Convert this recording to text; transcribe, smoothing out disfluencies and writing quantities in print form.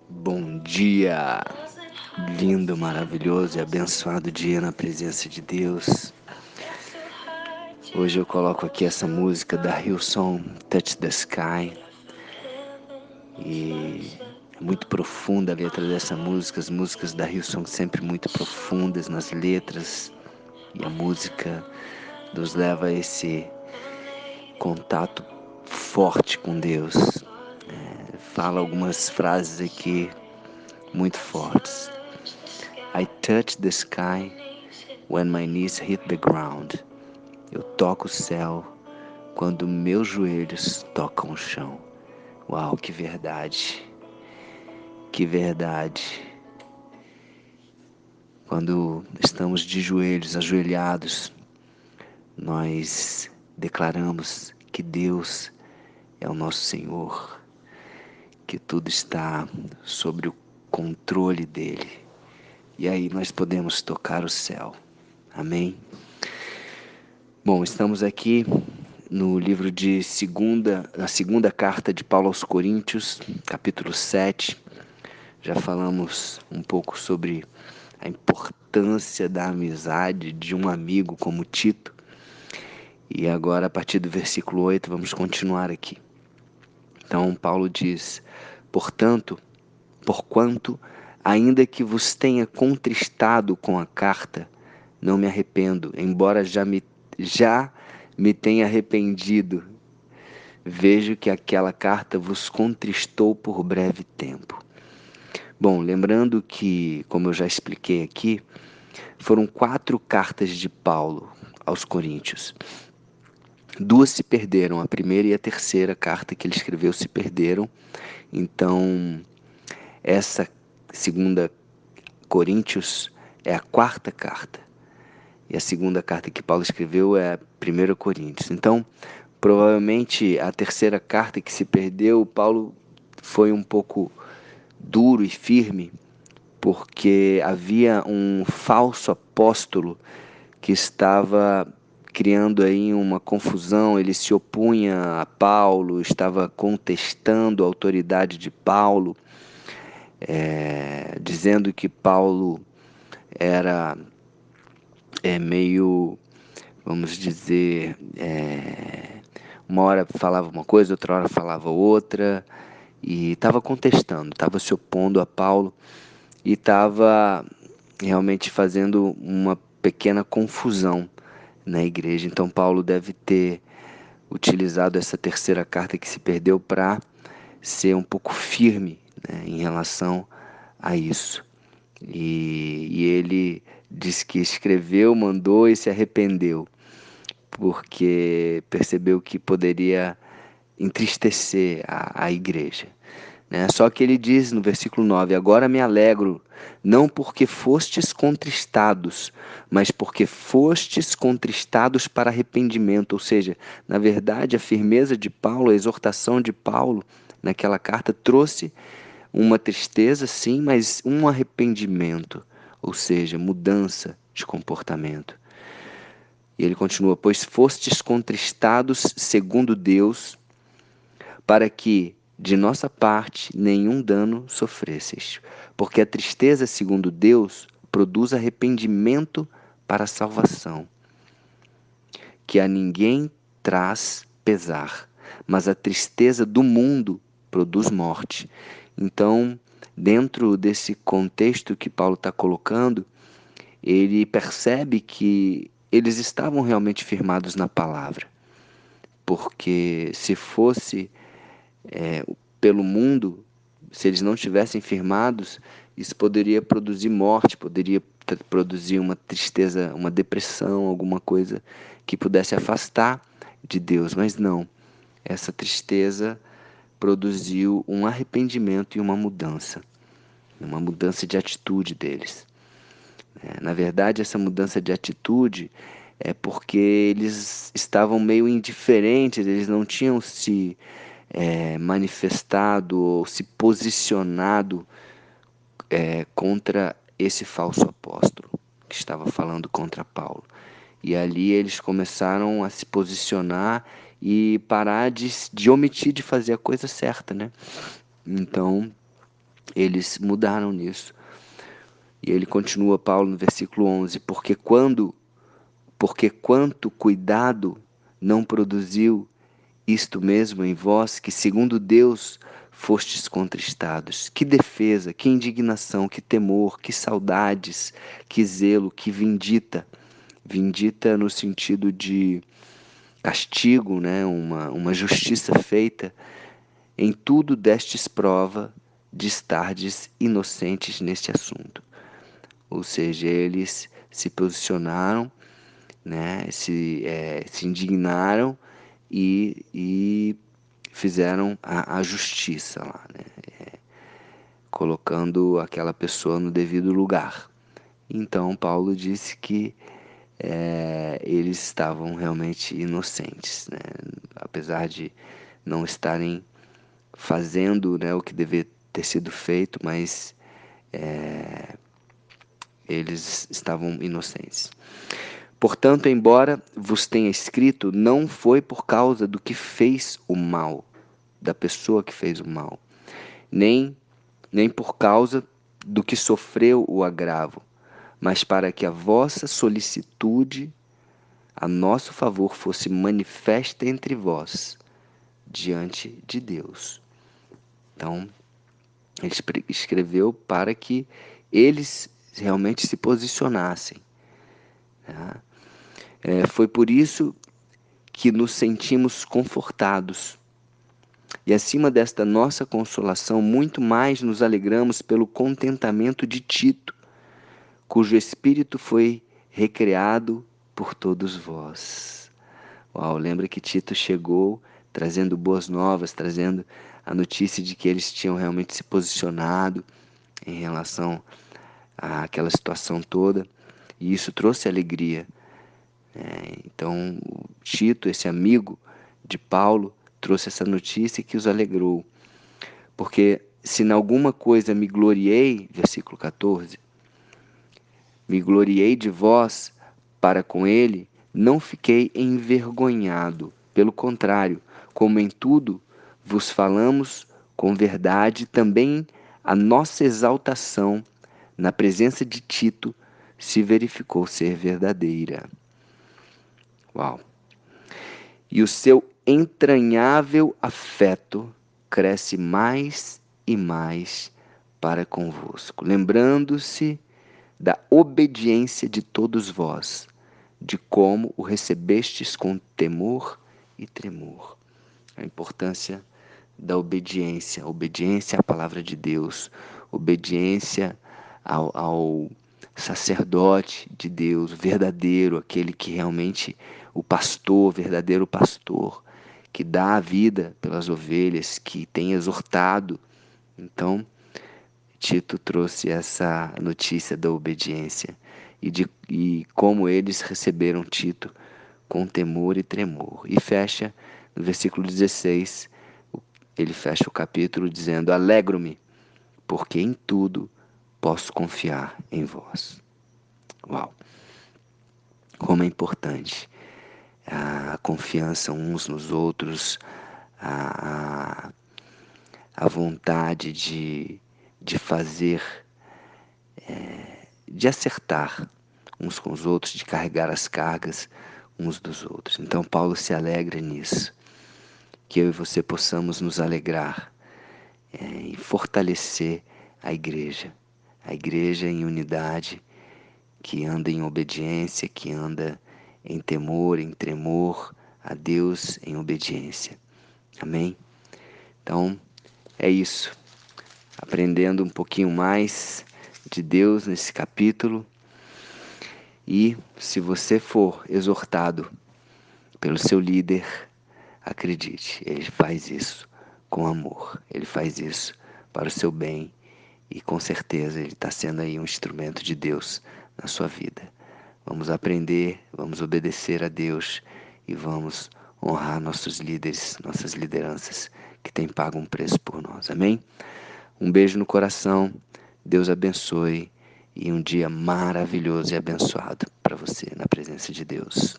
Bom dia, lindo, maravilhoso e abençoado dia na presença de Deus. Hoje eu coloco aqui essa música da Hillsong, Touch the Sky. E é muito profunda a letra dessa música. As músicas da Hillsong sempre muito profundas nas letras. E a música nos leva a esse contato forte com Deus. Fala algumas frases aqui muito fortes. I touch the sky when my knees hit the ground. Eu toco o céu quando meus joelhos tocam o chão. Uau, que verdade! Que verdade! Quando estamos de joelhos, ajoelhados, nós declaramos que Deus é o nosso Senhor, que tudo está sobre o controle dele. E aí nós podemos tocar o céu. Amém? Bom, estamos aqui no livro de a segunda carta de Paulo aos Coríntios, capítulo 7. Já falamos um pouco sobre a importância da amizade de um amigo como Tito. E agora, a partir do versículo 8, vamos continuar aqui. Então, Paulo diz: portanto, porquanto, ainda que vos tenha contristado com a carta, não me arrependo, embora já me tenha arrependido. Vejo que aquela carta vos contristou por breve tempo. Bom, lembrando que, como eu já expliquei aqui, foram 4 cartas de Paulo aos Coríntios. 2 se perderam, a primeira e a terceira carta que ele escreveu se perderam. Então, essa segunda Coríntios é a 4ª carta. E a segunda carta que Paulo escreveu é a 1 Coríntios. Então, provavelmente a terceira carta que se perdeu, Paulo foi um pouco duro e firme, porque havia um falso apóstolo que estava criando aí uma confusão. Ele se opunha a Paulo, estava contestando a autoridade de Paulo, dizendo que Paulo era meio, vamos dizer, uma hora falava uma coisa, outra hora falava outra, e estava contestando, estava se opondo a Paulo e estava realmente fazendo uma pequena confusão na igreja. Então Paulo deve ter utilizado essa terceira carta que se perdeu para ser um pouco firme, né, em relação a isso. E ele diz que escreveu, mandou e se arrependeu, porque percebeu que poderia entristecer a igreja. Né? Só que ele diz no versículo 9, agora me alegro, não porque fostes contristados, mas porque fostes contristados para arrependimento. Ou seja, na verdade, a firmeza de Paulo, a exortação de Paulo naquela carta trouxe uma tristeza, sim, mas um arrependimento, ou seja, mudança de comportamento. E ele continua, pois fostes contristados segundo Deus, para que de nossa parte nenhum dano sofresseis. Porque a tristeza segundo Deus produz arrependimento para a salvação, que a ninguém traz pesar, mas a tristeza do mundo produz morte. Então, dentro desse contexto que Paulo está colocando, ele percebe que eles estavam realmente firmados na palavra, porque se fosse pelo mundo, se eles não estivessem firmados, isso poderia produzir morte, poderia produzir uma tristeza, uma depressão, alguma coisa que pudesse afastar de Deus, mas não. Essa tristeza produziu um arrependimento e uma mudança de atitude deles. Na verdade, essa mudança de atitude é porque eles estavam meio indiferentes, eles não tinham se manifestado ou se posicionado contra esse falso apóstolo que estava falando contra Paulo. E ali eles começaram a se posicionar e parar de omitir de fazer a coisa certa, né? Então, eles mudaram nisso. E ele continua, Paulo, no versículo 11, porque quanto cuidado não produziu isto mesmo em vós, que segundo Deus fostes contristados. Que defesa, que indignação, que temor, que saudades, que zelo, que vindita. Vindita no sentido de castigo, né? Uma justiça feita. Em tudo destes prova de estardes inocentes neste assunto. Ou seja, eles se posicionaram, né? Se indignaram e fizeram a justiça lá, né? Colocando aquela pessoa no devido lugar. Então, Paulo disse que eles estavam realmente inocentes, né? Apesar de não estarem fazendo, né, o que devia ter sido feito, mas eles estavam inocentes. Portanto, embora vos tenha escrito, não foi por causa do que fez o mal, da pessoa que fez o mal, nem por causa do que sofreu o agravo, mas para que a vossa solicitude a nosso favor fosse manifesta entre vós, diante de Deus. Então, ele escreveu para que eles realmente se posicionassem. Tá? Foi por isso que nos sentimos confortados. E acima desta nossa consolação, muito mais nos alegramos pelo contentamento de Tito, cujo espírito foi recriado por todos vós. Uau, lembra que Tito chegou trazendo boas novas, trazendo a notícia de que eles tinham realmente se posicionado em relação àquela situação toda, e isso trouxe alegria. Então, Tito, esse amigo de Paulo, trouxe essa notícia que os alegrou. Porque se em alguma coisa me gloriei, versículo 14, me gloriei de vós para com ele, não fiquei envergonhado. Pelo contrário, como em tudo vos falamos com verdade, também a nossa exaltação na presença de Tito se verificou ser verdadeira. Uau! E o seu entranhável afeto cresce mais e mais para convosco, lembrando-se da obediência de todos vós, de como o recebestes com temor e tremor. A importância da obediência, obediência à palavra de Deus, obediência ao sacerdote de Deus, verdadeiro, aquele que realmente, o pastor, verdadeiro pastor, que dá a vida pelas ovelhas, que tem exortado. Então, Tito trouxe essa notícia da obediência e como eles receberam Tito com temor e tremor. E fecha no versículo 16, ele fecha o capítulo dizendo: Alegro-me, porque em tudo posso confiar em vós. Uau! Como é importante a confiança uns nos outros, a, a vontade de fazer, de acertar uns com os outros, de carregar as cargas uns dos outros. Então Paulo se alegra nisso, que eu e você possamos nos alegrar e fortalecer a igreja em unidade, que anda em obediência, que anda em temor, em tremor a Deus, em obediência. Amém? Então, é isso. Aprendendo um pouquinho mais de Deus nesse capítulo. E se você for exortado pelo seu líder, acredite, ele faz isso com amor. Ele faz isso para o seu bem. E com certeza ele está sendo aí um instrumento de Deus na sua vida. Vamos aprender, vamos obedecer a Deus e vamos honrar nossos líderes, nossas lideranças que têm pago um preço por nós. Amém? Um beijo no coração, Deus abençoe e um dia maravilhoso e abençoado para você na presença de Deus.